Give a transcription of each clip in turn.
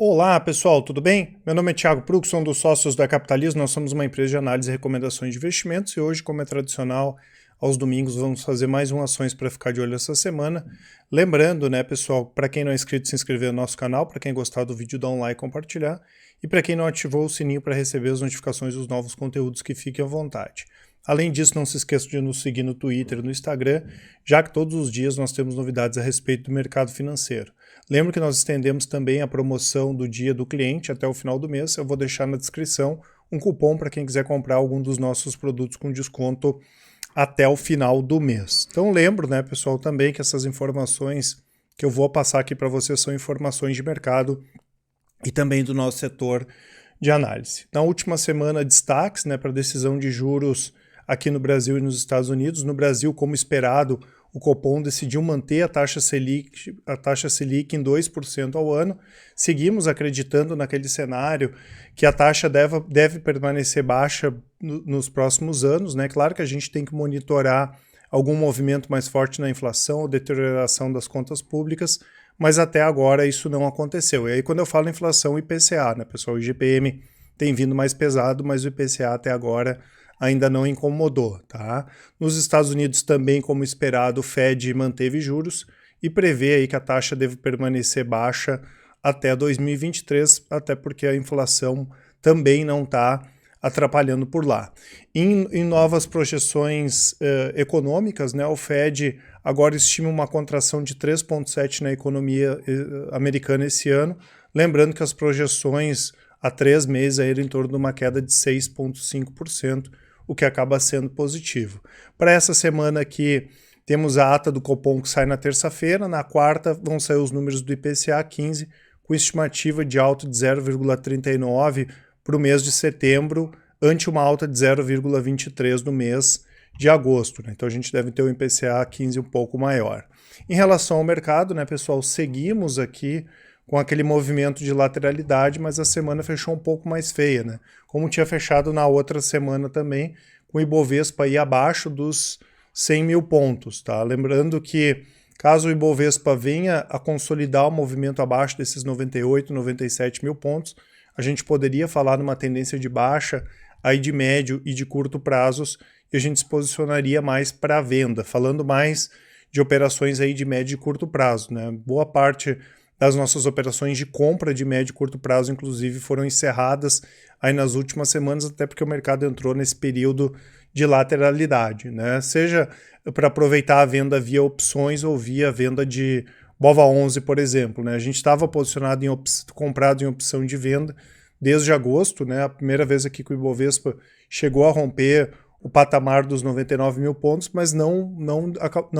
Olá pessoal, tudo bem? Meu nome é Thiago Prux, sou um dos sócios da Capitalismo. Nós somos uma empresa de análise e recomendações de investimentos e hoje, como é tradicional, aos domingos vamos fazer mais um ações para ficar de olho essa semana. Lembrando, né pessoal, para quem não é inscrito, se inscrever no nosso canal, para quem gostar do vídeo, dá um like e compartilhar, e para quem não ativou o sininho para receber as notificações dos novos conteúdos, que fiquem à vontade. Além disso, não se esqueça de nos seguir no Twitter e no Instagram, já que todos os dias nós temos novidades a respeito do mercado financeiro. Lembro que nós estendemos também a promoção do Dia do Cliente até o final do mês. Eu vou deixar na descrição um cupom para quem quiser comprar algum dos nossos produtos com desconto até o final do mês. Então lembro, né, pessoal, também que essas informações que eu vou passar aqui para vocês são informações de mercado e também do nosso setor de análise. Na última semana, destaques, né, para a decisão de juros aqui no Brasil e nos Estados Unidos. No Brasil, como esperado, o Copom decidiu manter a taxa Selic em 2% ao ano. Seguimos acreditando naquele cenário que a taxa deve permanecer baixa nos próximos anos, né? Claro que a gente tem que monitorar algum movimento mais forte na inflação ou deterioração das contas públicas, mas até agora isso não aconteceu. E aí quando eu falo inflação, o IPCA, né, pessoal? O IGPM tem vindo mais pesado, mas o IPCA até agora ainda não incomodou, tá? Nos Estados Unidos também, como esperado, o Fed manteve juros e prevê aí que a taxa deve permanecer baixa até 2023, até porque a inflação também não está atrapalhando por lá. Em novas projeções econômicas, né, o Fed agora estima uma contração de 3,7% na economia americana esse ano, lembrando que as projeções há 3 meses eram em torno de uma queda de 6,5%, o que acaba sendo positivo. Para essa semana aqui, temos a ata do Copom que sai na terça-feira, na quarta vão sair os números do IPCA 15, com estimativa de alta de 0,39 para o mês de setembro, ante uma alta de 0,23 no mês de agosto, né? Então a gente deve ter o IPCA 15 um pouco maior. Em relação ao mercado, né, pessoal, seguimos aqui com aquele movimento de lateralidade, mas a semana fechou um pouco mais feia, né? Como tinha fechado na outra semana também, com o Ibovespa aí abaixo dos 100 mil pontos, tá? Lembrando que caso o Ibovespa venha a consolidar o movimento abaixo desses 98, 97 mil pontos, a gente poderia falar numa tendência de baixa aí de médio e de curto prazos, e a gente se posicionaria mais para a venda, falando mais de operações aí de médio e curto prazo, né? Boa parte das nossas operações de compra de médio e curto prazo, inclusive, foram encerradas aí nas últimas semanas, até porque o mercado entrou nesse período de lateralidade, né? Seja para aproveitar a venda via opções ou via venda de BOVA11, por exemplo, né? A gente estava posicionado comprado em opção de venda desde agosto, né? A primeira vez aqui que o Ibovespa chegou a romper o patamar dos 99 mil pontos, mas não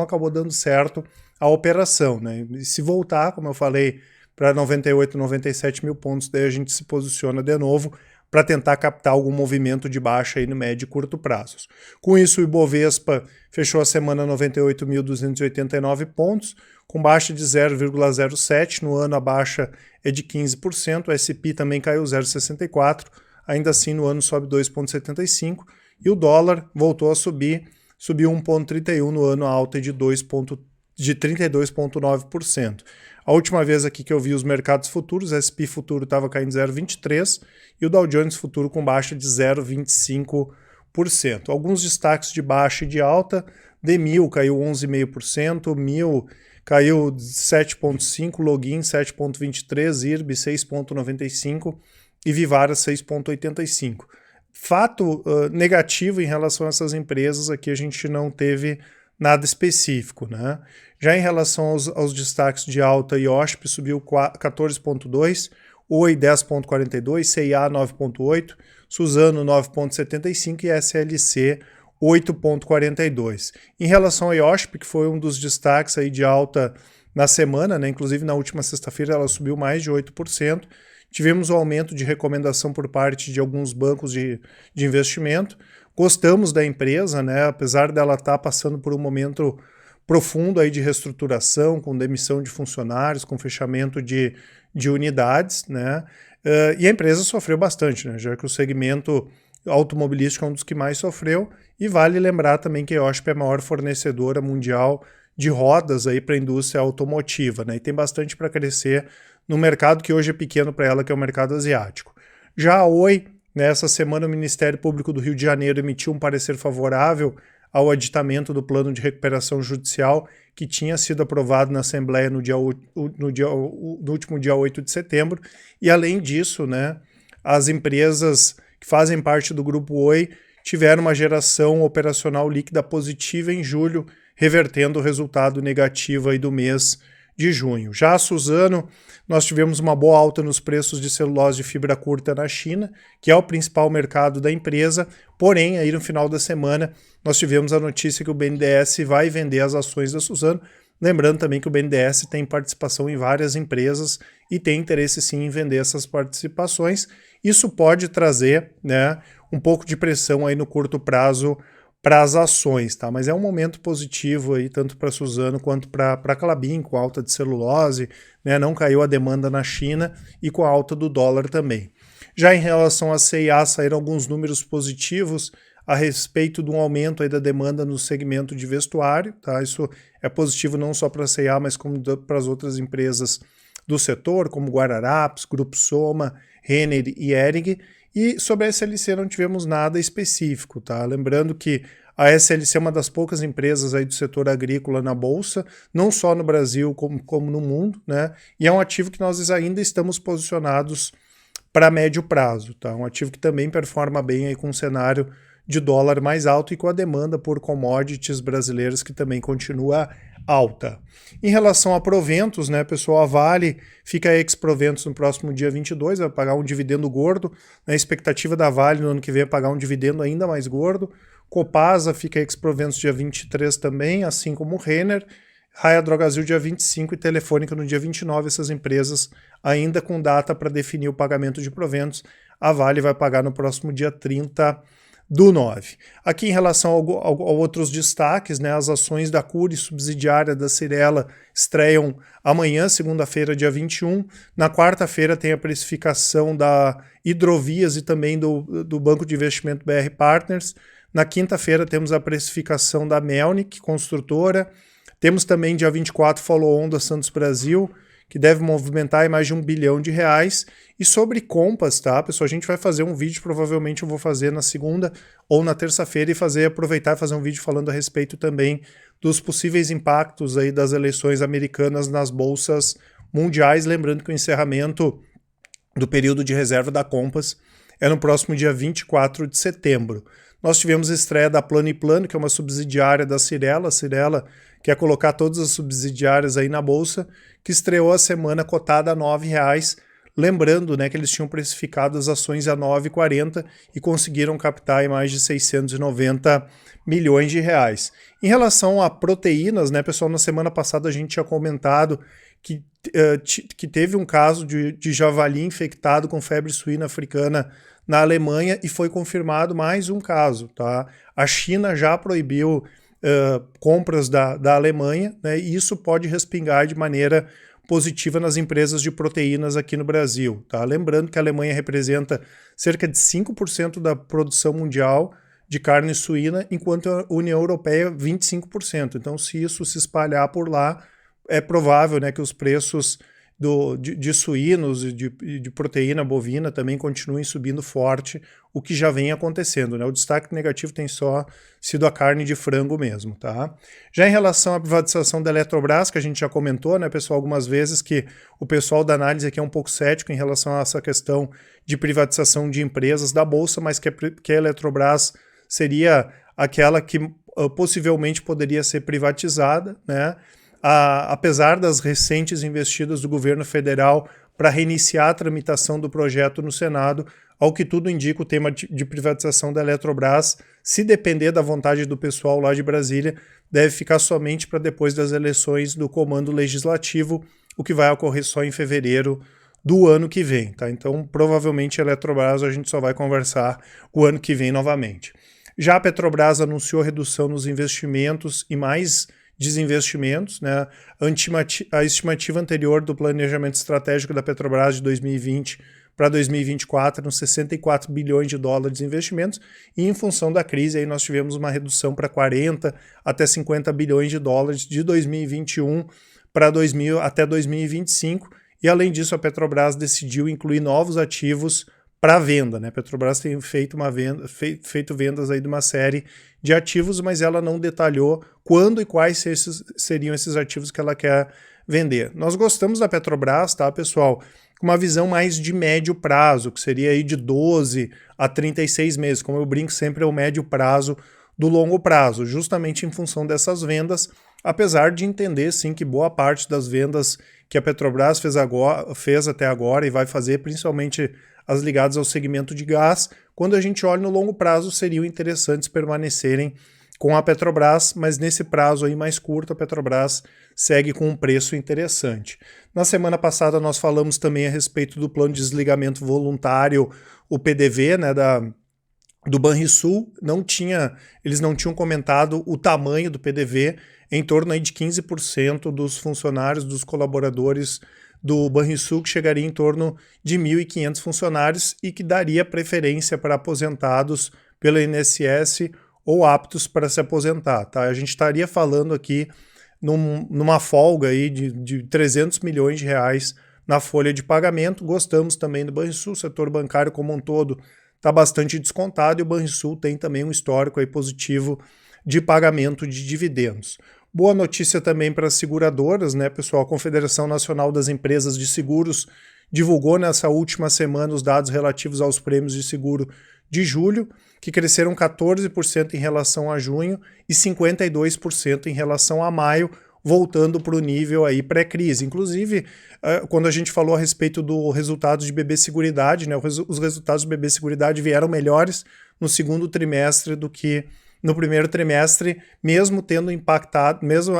acabou dando certo a operação, né? E se voltar, como eu falei, para 98, 97 mil pontos, daí a gente se posiciona de novo para tentar captar algum movimento de baixa aí no médio e curto prazos. Com isso, o Ibovespa fechou a semana 98.289 pontos, com baixa de 0,07, no ano a baixa é de 15%, o S&P também caiu 0,64, ainda assim no ano sobe 2,75%, e o dólar voltou a subir, subiu 1,31 no ano, a alta de 32,9%. A última vez aqui que eu vi os mercados futuros, o S&P futuro estava caindo 0,23 e o Dow Jones futuro com baixa de 0,25%. Alguns destaques de baixa e de alta: DMIL caiu 11,5%, MIL caiu 7,5%, Login 7,23%, IRB 6,95% e Vivara 6,85%. Fato negativo em relação a essas empresas, aqui a gente não teve nada específico, né? Já em relação aos destaques de alta, IOSP subiu 14,2%, Oi 10,42%, CIA 9,8%, Suzano 9,75% e SLC 8,42%. Em relação a IOSP, que foi um dos destaques aí de alta na semana, né? Inclusive na última sexta-feira ela subiu mais de 8%, tivemos um aumento de recomendação por parte de alguns bancos de investimento. Gostamos da empresa, né? Apesar dela estar passando por um momento profundo aí de reestruturação, com demissão de funcionários, com fechamento de unidades, né? E a empresa sofreu bastante, né? Já que o segmento automobilístico é um dos que mais sofreu, e vale lembrar também que a IOSP é a maior fornecedora mundial de rodas aí para a indústria automotiva, né? E tem bastante para crescer no mercado que hoje é pequeno para ela, que é o mercado asiático. Já a Oi, nessa semana o Ministério Público do Rio de Janeiro emitiu um parecer favorável ao aditamento do plano de recuperação judicial que tinha sido aprovado na Assembleia no último dia 8 de setembro, e além disso, né, as empresas que fazem parte do Grupo Oi tiveram uma geração operacional líquida positiva em julho, revertendo o resultado negativo aí do mês de junho. Já a Suzano, nós tivemos uma boa alta nos preços de celulose de fibra curta na China, que é o principal mercado da empresa, porém, aí no final da semana, nós tivemos a notícia que o BNDES vai vender as ações da Suzano, lembrando também que o BNDES tem participação em várias empresas e tem interesse sim em vender essas participações. Isso pode trazer, né, um pouco de pressão aí no curto prazo para as ações, tá? Mas é um momento positivo aí, tanto para a Suzano quanto para a Klabin, com a alta de celulose, né? Não caiu a demanda na China e com a alta do dólar também. Já em relação à C&A, saíram alguns números positivos a respeito de um aumento aí da demanda no segmento de vestuário, tá? Isso é positivo não só para a C&A, mas como para as outras empresas do setor, como Guararapes, Grupo Soma, Renner e Hering. E sobre a SLC não tivemos nada específico, tá? Lembrando que a SLC é uma das poucas empresas aí do setor agrícola na Bolsa, não só no Brasil como no mundo, né? E é um ativo que nós ainda estamos posicionados para médio prazo, tá? Um ativo que também performa bem aí com um cenário de dólar mais alto e com a demanda por commodities brasileiras que também continua alta. Em relação a proventos, né, pessoal, a Vale fica ex-proventos no próximo dia 22, vai pagar um dividendo gordo, a expectativa da Vale no ano que vem é pagar um dividendo ainda mais gordo. Copasa fica ex-proventos dia 23 também, assim como o Renner, Raia Drogasil dia 25 e Telefônica no dia 29, essas empresas ainda com data para definir o pagamento de proventos. A Vale vai pagar no próximo dia 30 do 9. Aqui em relação a outros destaques, né, as ações da Cury, subsidiária da Cyrela, estreiam amanhã, segunda-feira, dia 21. Na quarta-feira tem a precificação da Hidrovias e também do Banco de Investimento BR Partners. Na quinta-feira temos a precificação da Melnick, construtora. Temos também, dia 24, follow-on da Santos Brasil, que deve movimentar mais de R$1 bilhão. E sobre Compass, tá, pessoal, a gente vai fazer um vídeo, provavelmente eu vou fazer na segunda ou na terça-feira e aproveitar e fazer um vídeo falando a respeito também dos possíveis impactos aí das eleições americanas nas bolsas mundiais, lembrando que o encerramento do período de reserva da Compass é no próximo dia 24 de setembro. Nós tivemos a estreia da Plano & Plano, que é uma subsidiária da Cyrela. A Cyrela quer colocar todas as subsidiárias aí na bolsa, que estreou a semana cotada a R$ 9,00, lembrando, né, que eles tinham precificado as ações a R$ 9,40 e conseguiram captar mais de R$690 milhões. Em relação a proteínas, né, pessoal, na semana passada a gente tinha comentado que teve um caso de javali infectado com febre suína africana na Alemanha e foi confirmado mais um caso, tá? A China já proibiu compras da Alemanha, né, e isso pode respingar de maneira positiva nas empresas de proteínas aqui no Brasil, tá? Lembrando que a Alemanha representa cerca de 5% da produção mundial de carne suína, enquanto a União Europeia 25%. Então, se isso se espalhar por lá, é provável, né, que os preços de suínos e de proteína bovina também continuem subindo forte, o que já vem acontecendo, né? O destaque negativo tem só sido a carne de frango mesmo, tá? Já em relação à privatização da Eletrobras, que a gente já comentou, né, pessoal, algumas vezes que o pessoal da análise aqui é um pouco cético em relação a essa questão de privatização de empresas da Bolsa, mas que a Eletrobras seria aquela que possivelmente poderia ser privatizada, né? Apesar das recentes investidas do governo federal para reiniciar a tramitação do projeto no Senado, ao que tudo indica, o tema de privatização da Eletrobras, se depender da vontade do pessoal lá de Brasília, deve ficar somente para depois das eleições do comando legislativo, o que vai ocorrer só em fevereiro do ano que vem, tá? Então, provavelmente a Eletrobras a gente só vai conversar o ano que vem novamente. Já a Petrobras anunciou redução nos investimentos e mais desinvestimentos, né? A estimativa anterior do planejamento estratégico da Petrobras de 2020 para 2024 eram 64 bilhões de dólares de investimentos, e em função da crise aí nós tivemos uma redução para 40 até 50 bilhões de dólares de 2021 até 2025, e além disso a Petrobras decidiu incluir novos ativos para venda, né? A Petrobras tem feito vendas aí de uma série de ativos, mas ela não detalhou quando e quais seriam esses ativos que ela quer vender. Nós gostamos da Petrobras, tá, pessoal? Com uma visão mais de médio prazo, que seria aí de 12 a 36 meses, como eu brinco sempre, é o médio prazo do longo prazo, justamente em função dessas vendas, apesar de entender sim que boa parte das vendas que a Petrobras fez até agora e vai fazer, principalmente as ligadas ao segmento de gás, quando a gente olha no longo prazo, seriam interessantes permanecerem com a Petrobras, mas nesse prazo aí mais curto, a Petrobras segue com um preço interessante. Na semana passada nós falamos também a respeito do plano de desligamento voluntário, o PDV, né, do Banrisul. Eles não tinham comentado o tamanho do PDV, em torno aí de 15% dos funcionários, dos colaboradores do Banrisul, que chegaria em torno de 1.500 funcionários e que daria preferência para aposentados pelo INSS ou aptos para se aposentar. Tá? A gente estaria falando aqui numa folga aí de 300 milhões de reais na folha de pagamento. Gostamos também do Banrisul, o setor bancário como um todo está bastante descontado e o Banrisul tem também um histórico aí positivo de pagamento de dividendos. Boa notícia também para as seguradoras, né, pessoal? A Confederação Nacional das Empresas de Seguros divulgou nessa última semana os dados relativos aos prêmios de seguro de julho, que cresceram 14% em relação a junho e 52% em relação a maio, voltando para o nível aí pré-crise. Inclusive, quando a gente falou a respeito do resultado de BB Seguridade, né, os resultados de BB Seguridade vieram melhores no segundo trimestre do que no primeiro trimestre, mesmo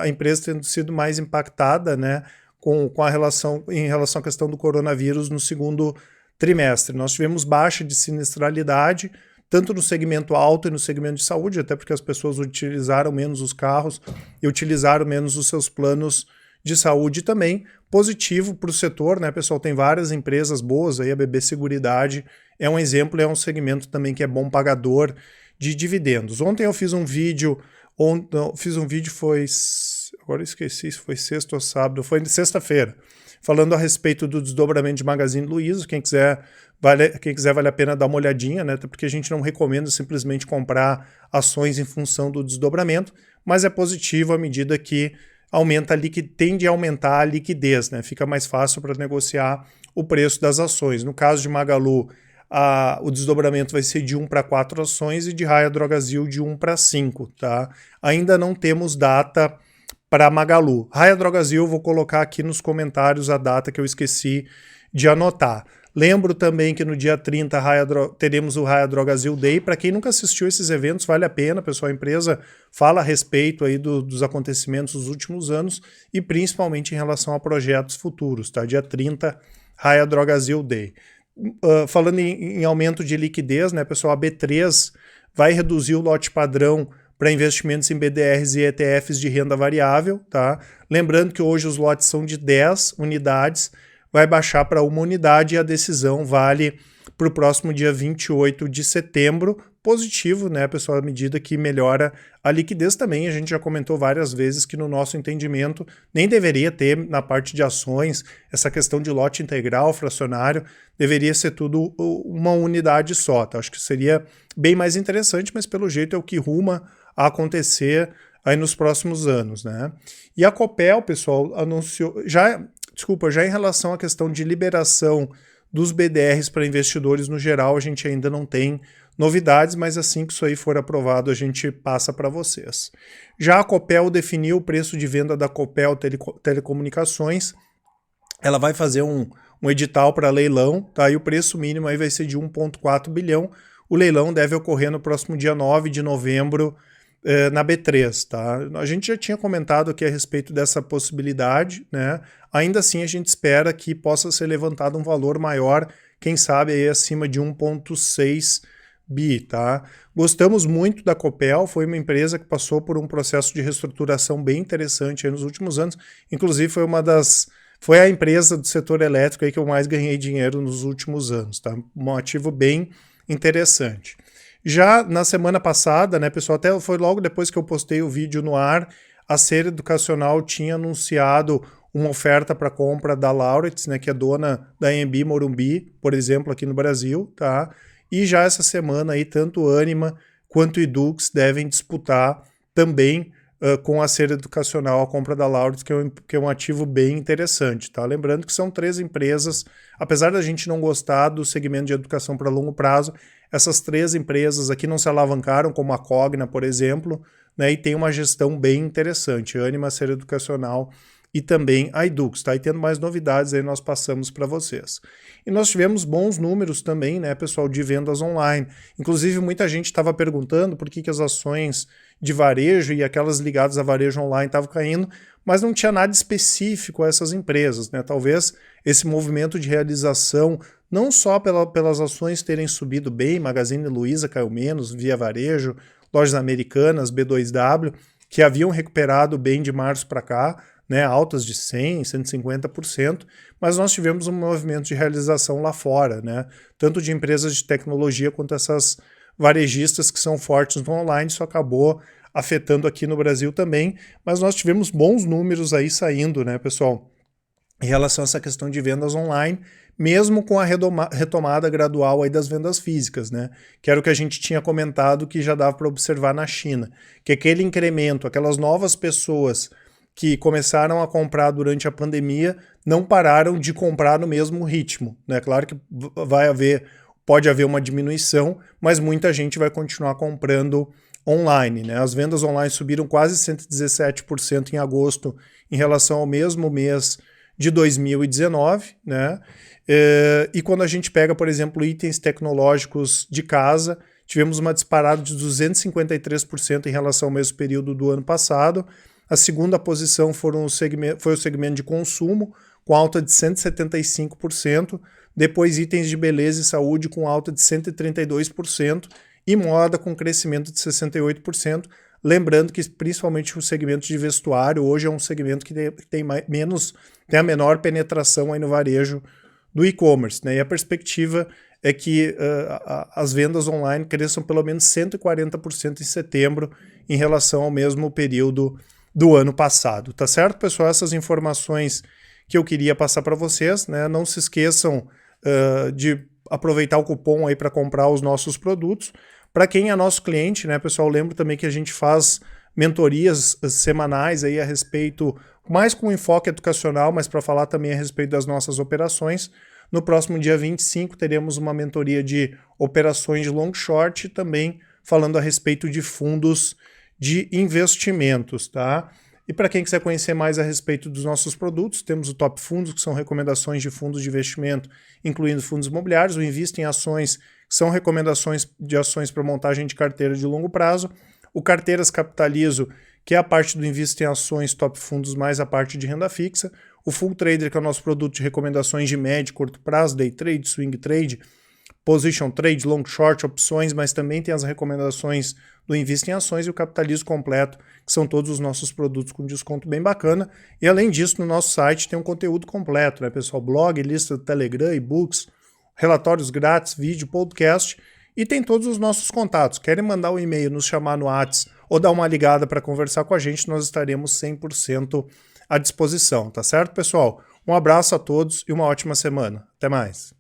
a empresa tendo sido mais impactada, né, em relação à questão do coronavírus no segundo trimestre. Nós tivemos baixa de sinistralidade, tanto no segmento auto e no segmento de saúde, até porque as pessoas utilizaram menos os carros e utilizaram menos os seus planos de saúde também. Positivo para o setor, né, pessoal? Tem várias empresas boas aí, a BB Seguridade é um exemplo, é um segmento também que é bom pagador de dividendos. Ontem eu fiz um vídeo, agora eu esqueci se foi sexta ou sábado, foi sexta-feira, falando a respeito do desdobramento de Magazine Luiza. Quem quiser vale a pena dar uma olhadinha, né? Até porque a gente não recomenda simplesmente comprar ações em função do desdobramento, mas é positivo à medida que tende a aumentar a liquidez, né? Fica mais fácil para negociar o preço das ações. No caso de Magalu, o desdobramento vai ser de 1 para 4 ações e de Raia Drogasil de 1 para 5, tá? Ainda não temos data para Magalu. Raia Drogasil, vou colocar aqui nos comentários a data que eu esqueci de anotar. Lembro também que no dia 30 teremos o Raia Drogasil Day. Para quem nunca assistiu esses eventos, vale a pena, pessoal. A empresa fala a respeito aí dos acontecimentos dos últimos anos e principalmente em relação a projetos futuros, tá? Dia 30, Raia Drogasil Day. Falando em aumento de liquidez, né, pessoal, a B3 vai reduzir o lote padrão para investimentos em BDRs e ETFs de renda variável, tá? Lembrando que hoje os lotes são de 10 unidades, vai baixar para 1 unidade e a decisão vale para o próximo dia 28 de setembro. Positivo, né, pessoal, à medida que melhora a liquidez também. A gente já comentou várias vezes que no nosso entendimento nem deveria ter na parte de ações essa questão de lote integral, fracionário, deveria ser tudo uma unidade só, tá? Acho que seria bem mais interessante, mas pelo jeito é o que ruma a acontecer aí nos próximos anos, né? E a Copel, pessoal, anunciou, já em relação à questão de liberação dos BDRs para investidores no geral, a gente ainda não tem novidades, mas assim que isso aí for aprovado, a gente passa para vocês. Já a Copel definiu o preço de venda da Copel Telecomunicações. Ela vai fazer um edital para leilão, tá? E o preço mínimo aí vai ser de 1,4 bilhão. O leilão deve ocorrer no próximo dia 9 de novembro, na B3, tá? A gente já tinha comentado aqui a respeito dessa possibilidade, né? Ainda assim, a gente espera que possa ser levantado um valor maior, quem sabe aí acima de 1,6 bi, tá? Gostamos muito da Copel, foi uma empresa que passou por um processo de reestruturação bem interessante aí nos últimos anos, inclusive foi a empresa do setor elétrico aí que eu mais ganhei dinheiro nos últimos anos, tá? Um ativo bem interessante. Já na semana passada, né, pessoal, até foi logo depois que eu postei o vídeo no ar, a Ser Educacional tinha anunciado uma oferta para compra da Laureate, né, que é dona da AMB Morumbi, por exemplo, aqui no Brasil, tá? E já essa semana aí tanto Ânima quanto Edux devem disputar também com a Ser Educacional a compra da Laureate, que é um ativo bem interessante, tá? Lembrando que são 3 empresas, apesar da gente não gostar do segmento de educação para longo prazo, essas 3 empresas aqui não se alavancaram, como a Cogna, por exemplo, né, e tem uma gestão bem interessante, Ânima, Ser Educacional e também a Edux, tá? E tendo mais novidades aí nós passamos para vocês. E nós tivemos bons números também, né, pessoal, de vendas online. Inclusive, muita gente estava perguntando por que as ações de varejo e aquelas ligadas a varejo online estavam caindo, mas não tinha nada específico a essas empresas, né? Talvez esse movimento de realização, não só pelas ações terem subido bem, Magazine Luiza caiu menos, Via Varejo, Lojas Americanas, B2W, que haviam recuperado bem de março para cá, né, altas de 100%, 150%, mas nós tivemos um movimento de realização lá fora, né, tanto de empresas de tecnologia quanto essas varejistas que são fortes no online, isso acabou afetando aqui no Brasil também, mas nós tivemos bons números aí saindo, né, pessoal, em relação a essa questão de vendas online, mesmo com a retomada gradual aí das vendas físicas, né? Que era o que a gente tinha comentado que já dava para observar na China, que aquele incremento, aquelas novas pessoas que começaram a comprar durante a pandemia não pararam de comprar no mesmo ritmo, né? Claro que pode haver uma diminuição, mas muita gente vai continuar comprando online, né? As vendas online subiram quase 117% em agosto em relação ao mesmo mês de 2019, né? E quando a gente pega, por exemplo, itens tecnológicos de casa, tivemos uma disparada de 253% em relação ao mesmo período do ano passado. A segunda posição foi o segmento de consumo, com alta de 175%, depois itens de beleza e saúde com alta de 132% e moda com crescimento de 68%. Lembrando que principalmente o segmento de vestuário hoje é um segmento que tem a menor penetração aí no varejo do e-commerce, né? E a perspectiva é que as vendas online cresçam pelo menos 140% em setembro em relação ao mesmo período do ano passado. Tá certo, pessoal? Essas informações que eu queria passar para vocês, né? Não se esqueçam de aproveitar o cupom aí para comprar os nossos produtos. Para quem é nosso cliente, né, pessoal, lembro também que a gente faz mentorias semanais aí a respeito, mais com enfoque educacional, mas para falar também a respeito das nossas operações. No próximo dia 25 teremos uma mentoria de operações de long short e também falando a respeito de fundos de investimentos, tá? E para quem quiser conhecer mais a respeito dos nossos produtos, temos o Top Fundos, que são recomendações de fundos de investimento, incluindo fundos imobiliários, o Invista em Ações, que são recomendações de ações para montagem de carteira de longo prazo, o Carteiras Capitalizo, que é a parte do Invista em Ações, Top Fundos, mais a parte de renda fixa, o Full Trader, que é o nosso produto de recomendações de médio e curto prazo, day trade, swing trade, position trade, long short, opções, mas também tem as recomendações do Invista em Ações e o Capitalismo Completo, que são todos os nossos produtos com desconto bem bacana. E além disso, no nosso site tem um conteúdo completo, né, pessoal? Blog, lista do Telegram, e-books, relatórios grátis, vídeo, podcast e tem todos os nossos contatos. Querem mandar um e-mail, nos chamar no WhatsApp ou dar uma ligada para conversar com a gente, nós estaremos 100% à disposição, tá certo, pessoal? Um abraço a todos e uma ótima semana. Até mais.